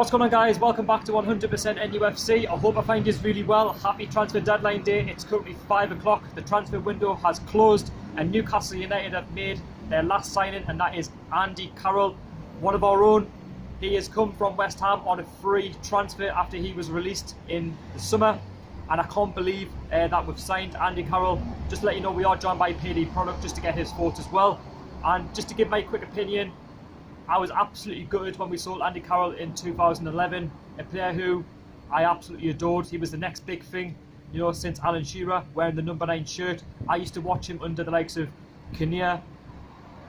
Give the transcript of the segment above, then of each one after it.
What's going on, guys? Welcome back to 100% NUFC. I hope I find you really well. Happy transfer deadline day. It's currently 5 o'clock. The transfer window has closed and Newcastle United have made their last signing, and that is Andy Carroll, one of our own. He has come from West Ham on a free transfer after he was released in the summer, and I can't believe that we've signed Andy Carroll. Just to let you know, we are joined by PD Product just to get his thoughts as well. And just to give my quick opinion, I was absolutely gutted when we sold Andy Carroll in 2011, a player who I absolutely adored. He was the next big thing, you know, since Alan Shearer wearing the number 9 shirt. I used to watch him under the likes of Kinnear,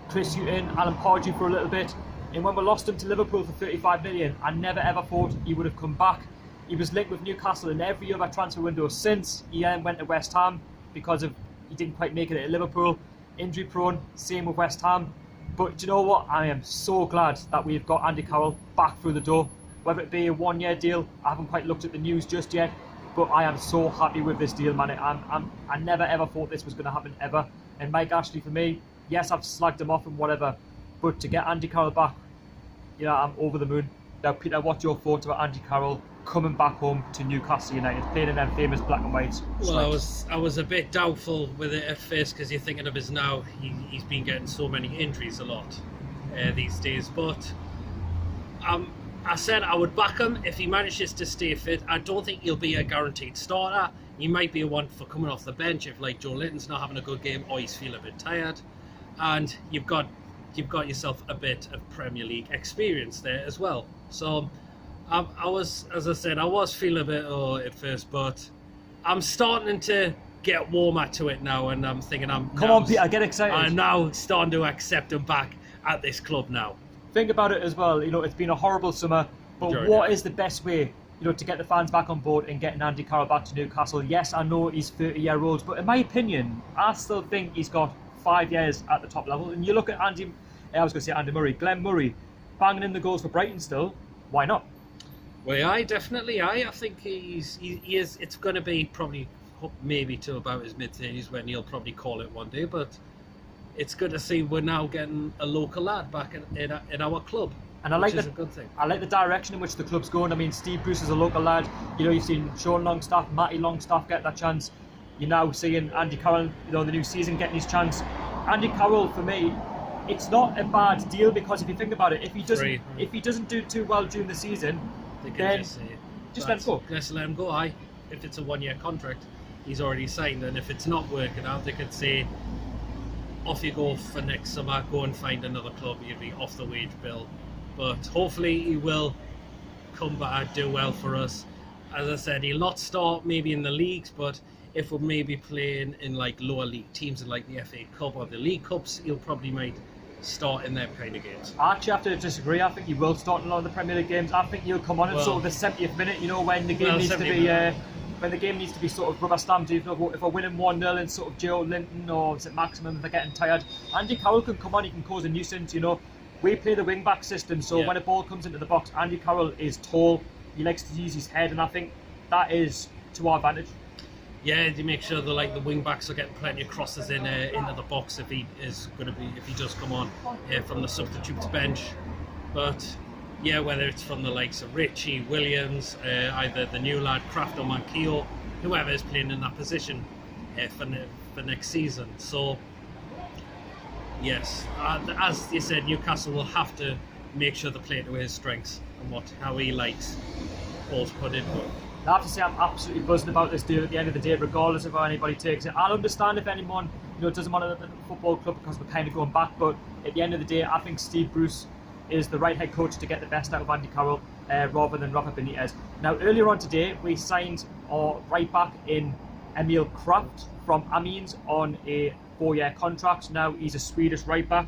Chris Hughton, Alan Pardew for a little bit. And when we lost him to Liverpool for 35 million, I never ever thought he would have come back. He was linked with Newcastle in every other transfer window since. He then went to West Ham because he didn't quite make it at Liverpool. Injury prone, same with West Ham. But do you know what? I am so glad that we've got Andy Carroll back through the door. Whether it be a 1-year deal, I haven't quite looked at the news just yet, but I am so happy with this deal, man. I never ever thought this was going to happen ever. And Mike Ashley, for me, yes, I've slagged him off and whatever, but to get Andy Carroll back, you know, I'm over the moon. Now, Peter, what's your thoughts about Andy Carroll coming back home to Newcastle United, playing in them famous black and white stripes? Well, I was a bit doubtful with it at first, because you're thinking of his now. He's been getting so many injuries a lot these days. But I said I would back him if he manages to stay fit. I don't think he'll be a guaranteed starter. He might be a one for coming off the bench if, like, Joelinton's not having a good game or he's feeling a bit tired. And you've got yourself a bit of Premier League experience there as well. So I was, as I said, I was feeling a bit at first, but I'm starting to get warmer to it now, and I'm thinking Come on, Peter, get excited. I'm now starting to accept him back at this club now. Think about it as well, you know, it's been a horrible summer, but what is the best way, you know, to get the fans back on board and getting Andy Carroll back to Newcastle? Yes, I know he's 30-year-old, but in my opinion, I still think he's got 5 years at the top level. And you look at Andy Murray, Glenn Murray, banging in the goals for Brighton still. Why not? Well, I think he is. It's going to be probably maybe to about his mid-30s when he'll probably call it one day. But it's good to see we're now getting a local lad back in our club, and which is a good thing. I like the direction in which the club's going. I mean, Steve Bruce is a local lad. You know, you've seen Sean Longstaff, Matty Longstaff get that chance. You're now seeing Andy Carroll, you know, the new season getting his chance. Andy Carroll, for me, it's not a bad deal, because if you think about it, if he doesn't do too well during the season, then just let him go. Let's let him go. If it's a 1-year contract, he's already signed, and if it's not working out, they could say, off you go for next summer, go and find another club, you'll be off the wage bill. But hopefully he will come back, do well for us. As I said, he'll not start maybe in the leagues, but if we're maybe playing in like lower league teams in like the FA Cup or the League Cups, he'll probably might start in their kind of games. I actually have to disagree. I think he will start in a lot of the Premier League games. I think he'll come on in sort of the 70th minute, you know, when the game needs to be when the game needs to be sort of rubber stamped. If we're winning 1-0 and sort of Joelinton or Saint-Maximin, they're getting tired, Andy Carroll can come on, he can cause a nuisance, you know. We play the wing back system, so when a ball comes into the box, Andy Carroll is tall, he likes to use his head, and I think that is to our advantage. Yeah, to make sure that the wing backs are getting plenty of crosses into the box if he does come on from the substitutes bench. But yeah, whether it's from the likes of Richie, Williams, either the new lad Krafth or Manquillo, whoever is playing in that position for next season. So yes, as you said, Newcastle will have to make sure they play to his strengths and how he likes balls put in. I have to say, I'm absolutely buzzing about this deal at the end of the day, regardless of how anybody takes it. I'll understand if anyone, you know, doesn't want the football club because we're kind of going back, but at the end of the day, I think Steve Bruce is the right head coach to get the best out of Andy Carroll rather than Rafa Benitez. Now, earlier on today, we signed our right back in Emil Krafth from Amiens on a 4-year contract. Now, he's a Swedish right back.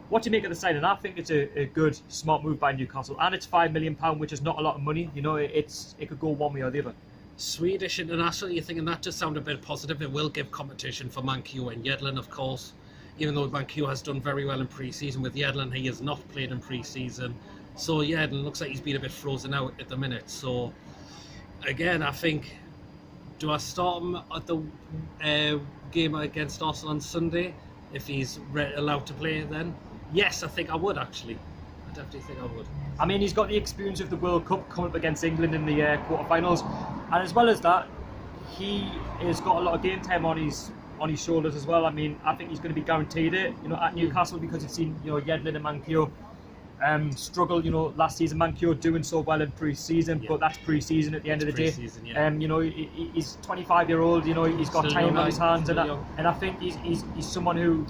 What do you make of the signing? I think it's a good, smart move by Newcastle, and it's £5 million, which is not a lot of money. You know, it could go one way or the other. Swedish international, you're thinking that just sounded a bit positive. It will give competition for Manquillo and Joelinton, of course. Even though Manquillo has done very well in pre-season, with Joelinton, he has not played in pre-season. So Joelinton looks like he's been a bit frozen out at the minute. So again, I think, do I start him at the game against Arsenal on Sunday if he's allowed to play then? Yes, I think I would actually. I definitely think I would. I mean, he's got the experience of the World Cup coming up against England in the quarterfinals, and as well as that, he has got a lot of game time on his shoulders as well. I mean, I think he's going to be guaranteed it, at Newcastle, because you've seen, Joelinton and Mankio struggle, last season. Mankio doing so well in pre-season, but that's pre-season at the end of the day. He's 25-year-old, he's got Still time young, on his hands, and young. I think he's someone who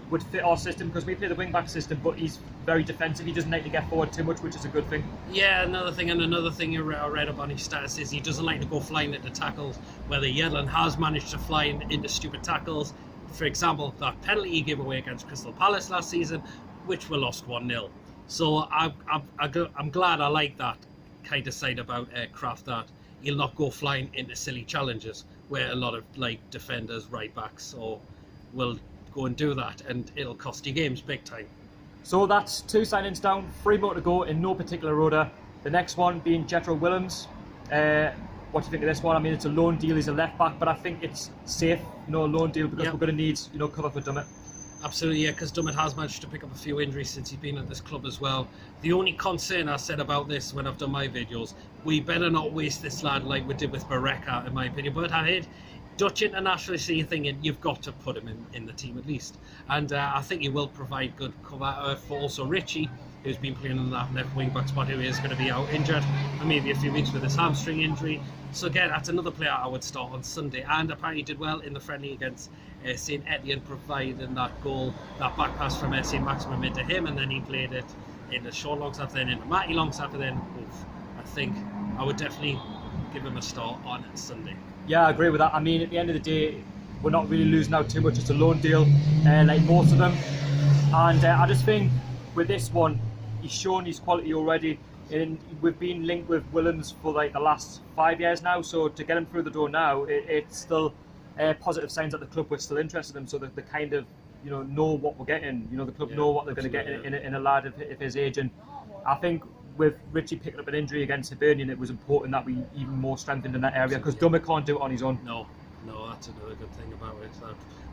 would fit our system, because we play the wing-back system, but he's very defensive. He doesn't like to get forward too much, which is a good thing. Yeah, another thing I read up on his stats is he doesn't like to go flying into tackles, whether Joelinton has managed to fly into stupid tackles. For example, that penalty he gave away against Crystal Palace last season, which we lost 1-0. So I'm glad I like that kind of side about Krafth, that he'll not go flying into silly challenges where a lot of defenders, right backs, will go and do that, and it'll cost you games big time. So that's 2 signings down, 3 more to go in no particular order. The next one being Jetro Williams. What do you think of this one? I mean, it's a loan deal, he's a left back, but I think it's safe, a loan deal, because we're going to need, cover for Dummett. Absolutely, yeah, because Dummett has managed to pick up a few injuries since he's been at this club as well. The only concern I said about this when I've done my videos, we better not waste this lad like we did with Bareka, in my opinion. But I heard Dutch international, so you're thinking you've got to put him in the team at least. And I think he will provide good cover for also Richie, who's been playing in that left wing back spot, who is going to be out injured, and maybe a few weeks with his hamstring injury. So again, that's another player I would start on Sunday, and apparently did well in the friendly against Saint Etienne, providing that goal, that back pass from Saint-Maximin into him, and then he played it into Sean Longstaff, then into Matty Longstaff, and then I think I would definitely give him a start on Sunday. Yeah, I agree with that. I mean, at the end of the day, we're not really losing out too much. It's a loan deal, like most of them. And I just think with this one, he's shown his quality already. And we've been linked with Williams for the last 5 years now. So to get him through the door now, it's still positive signs that the club were still interested in him. So that they kind of, know what we're getting. The club know what they're going to get in a lad of his age. And I think with Richie picking up an injury against Hibernian, it was important that we even more strengthened in that area, because Dummett can't do it on his own. No, that's another good thing about it.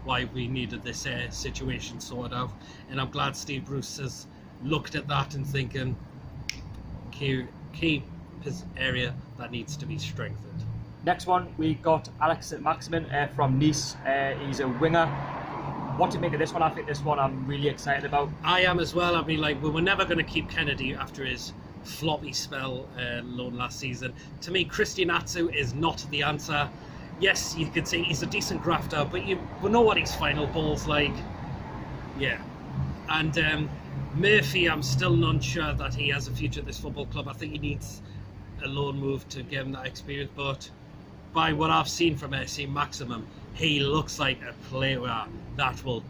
Why we needed this situation sorted out, and I'm glad Steve Bruce has looked at that and thinking key area that needs to be strengthened. Next one, we got Allan Saint-Maximin from Nice. He's a winger. What do you make of this one? I think this one I'm really excited about. I am as well. I mean, we were never going to keep Kennedy after his floppy spell loan last season. To me, Christian Atsu is not the answer. Yes, you could say he's a decent grafter, but we know what his final ball's like. Yeah. And Murphy, I'm still not sure that he has a future at this football club. I think he needs a loan move to give him that experience, but by what I've seen from Saint-Maximin, he looks like a player that will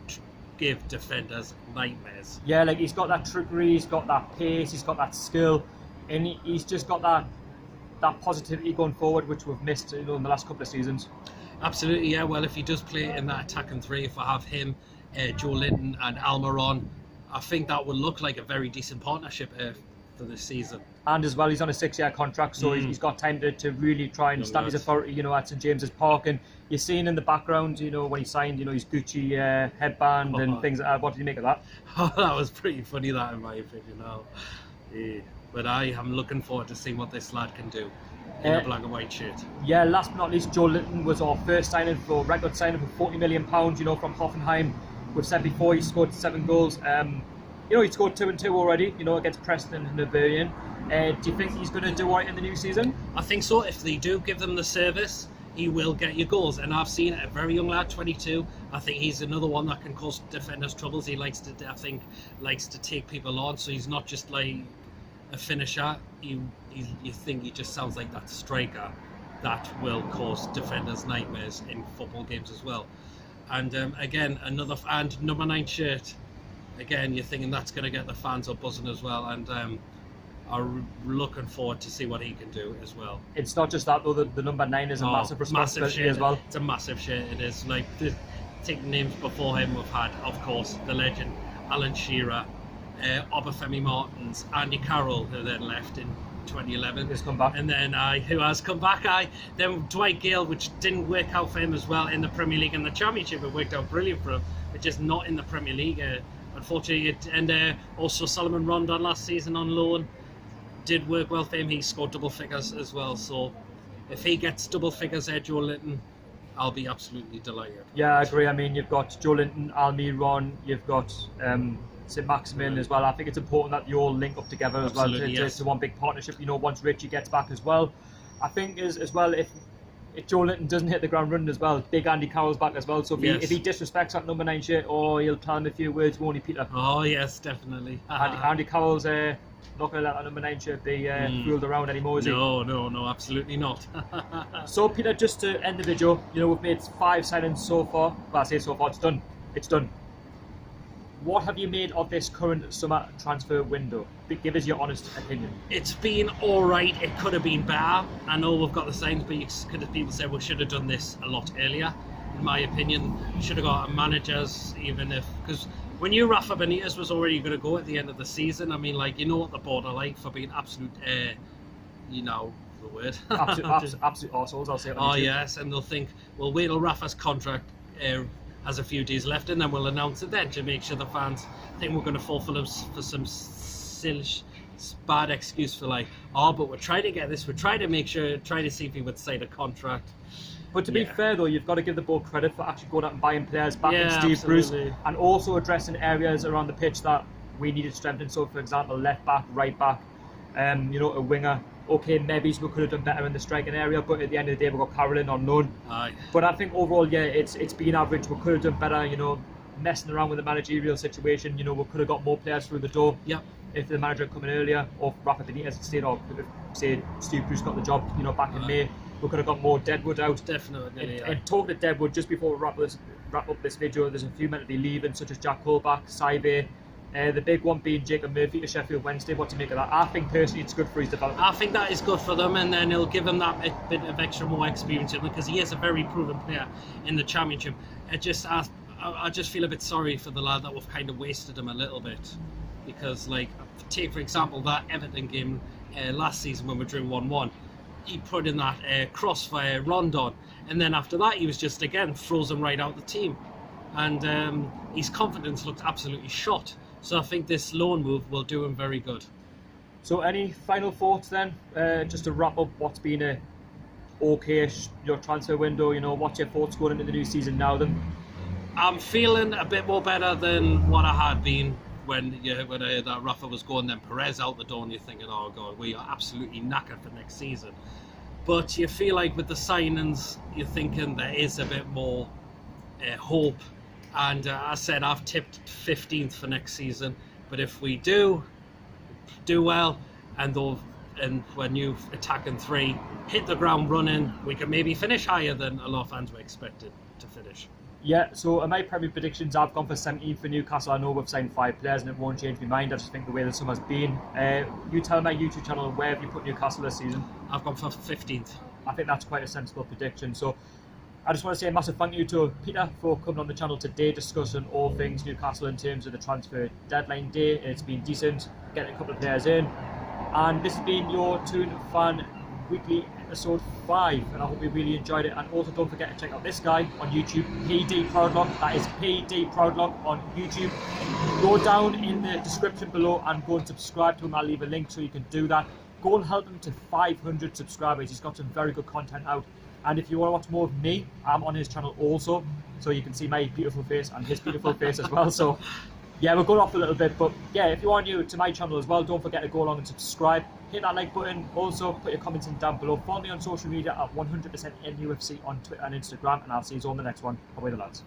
give defenders nightmares. Yeah, he's got that trickery, he's got that pace, he's got that skill, and he's just got that positivity going forward, which we've missed in the last couple of seasons. Absolutely, yeah. Well, if he does play in that attacking three, if I have him, Joelinton and Almiron, I think that would look like a very decent partnership for this season. And as well, he's on a 6-year contract, so he's got time to really try and stamp his authority, at St James's Park. And you're seeing in the background, when he signed, his Gucci headband and things like that. What did you make of that? That was pretty funny, that, in my opinion. But I am looking forward to seeing what this lad can do in a black and white shirt. Yeah, last but not least, Joelinton was our first record signing for £40 million, from Hoffenheim. We've said before, he scored 7 goals. He scored 2 and 2 already, against Preston and Hibernian. Do you think he's going to do all right in the new season? I think so. If they do give them the service, he will get you goals. And I've seen a very young lad, 22. I think he's another one that can cause defenders troubles. He likes to take people on, so he's not just like a finisher. You think he just sounds like that striker that will cause defenders nightmares in football games as well. And again, and number 9 shirt. Again, you're thinking that's going to get the fans up buzzing as well, and are looking forward to see what he can do as well. It's not just that though, the number 9 is a massive responsibility as well. It's a massive shirt, it is. Take names before him, we've had, of course, the legend Alan Shearer, Obafemi Martins, Andy Carroll, who then left in 2011. He's come back. And then who has come back? Then Dwight Gale, which didn't work out for him as well in the Premier League and the Championship. It worked out brilliant for him, but just not in the Premier League. unfortunately, and also Solomon Rondon last season on loan did work well for him. He scored double figures as well. So if he gets double figures at Joelinton, I'll be absolutely delighted. Yeah, I agree. I mean, you've got Joelinton, Almiron, you've got Saint-Maximin as well. I think it's important that you all link up together as well to one big partnership. You know, once Richie gets back as well, I think as well if Joelinton doesn't hit the ground running as well, big Andy Carroll's back as well. So if he disrespects that number 9 shirt, or he'll tell him a few words, won't he, Peter? Oh yes, definitely. Andy Carroll's not going to let that number 9 shirt be fooled around anymore, is he? No, absolutely not. So Peter, just to end the video, you know, we've made 5 signings so far. Well, I say so far, it's done. What have you made of this current summer transfer window? Give us your honest opinion. It's been alright. It could have been better. I know we've got the signs, but people say we should have done this a lot earlier. In my opinion, should have got managers, because when you Rafa Benitez was already going to go at the end of the season, I mean, like, you know what the board are like for being absolute, you know the word. absolute arseholes, I'll say it on YouTube. Yes, and they'll think, well, wait till Rafa's contract has a few days left, and then we'll announce it then to make sure the fans think we're going to fall for some silly, bad excuse for like, oh, but we're trying to get this, we're trying to see if he would sign a contract. But to be fair though, you've got to give the board credit for actually going out and buying players back in Steve Bruce, and also addressing areas around the pitch that we needed strengthening. So for example, left back, right back, you know, a winger. Okay, maybe we could have done better in the striking area, but at the end of the day, we've got Carroll on loan. But I think overall, yeah, it's been average. We could have done better, you know, messing around with the managerial situation. You know, we could have got more players through the door. Yep. If the manager had come in earlier, or Rafa Benitez stayed, or say Steve Bruce got the job, you know, back in May, we could have got more Deadwood out. Definitely. And talking to Deadwood, just before we wrap up this video, there's a few men to be leaving, such as Jack Colback, Saibe. The big one being Jacob Murphy to Sheffield Wednesday. What do you make of that? I think personally it's good for his development. I think that is good for them, and then it'll give him that bit of extra more experience in them, because he is a very proven player in the Championship. I just feel a bit sorry for the lad that we've kind of wasted him a little bit, because like, take for example that Everton game last season when we drew 1-1. He put in that crossfire Rondon, and then after that he was just again frozen right out the team, and his confidence looked absolutely shot. So I think this loan move will do him very good. So any final thoughts then? Just to wrap up what's been a okay-ish your transfer window, you know, what's your thoughts going into the new season now then? I'm feeling a bit more better than what I had been when I heard that Rafa was going, then Perez out the door, and you're thinking, oh God, we are absolutely knackered for next season. But you feel like with the signings, you're thinking there is a bit more hope. And I said I've tipped 15th for next season, but if we do well, and when you attack in 3, hit the ground running, we can maybe finish higher than a lot of fans were expected to finish. Yeah, so in my Premier predictions, I've gone for 17th for Newcastle. I know we've signed 5 players and it won't change my mind. I just think the way the summer's been. You tell my YouTube channel, where have you put Newcastle this season? I've gone for 15th. I think that's quite a sensible prediction. So I just want to say a massive thank you to Peter for coming on the channel today, discussing all things Newcastle in terms of the transfer deadline day. It's been decent, getting a couple of players in. And this has been your Toon Fan Weekly episode 5, and I hope you really enjoyed it. And also don't forget to check out this guy on YouTube, PD Proudlock. That is PD Proudlock on YouTube. Go down in the description below and go and subscribe to him. I'll leave a link so you can do that. Go and help him to 500 subscribers. He's got some very good content out. And if you want to watch more of me, I'm on his channel also, so you can see my beautiful face and his beautiful face as well. So yeah, we're going off a little bit, but yeah, if you are new to my channel as well, don't forget to go along and subscribe. Hit that like button. Also, put your comments in down below. Follow me on social media at 100% NUFC on Twitter and Instagram, and I'll see you all in the next one. Away the lads.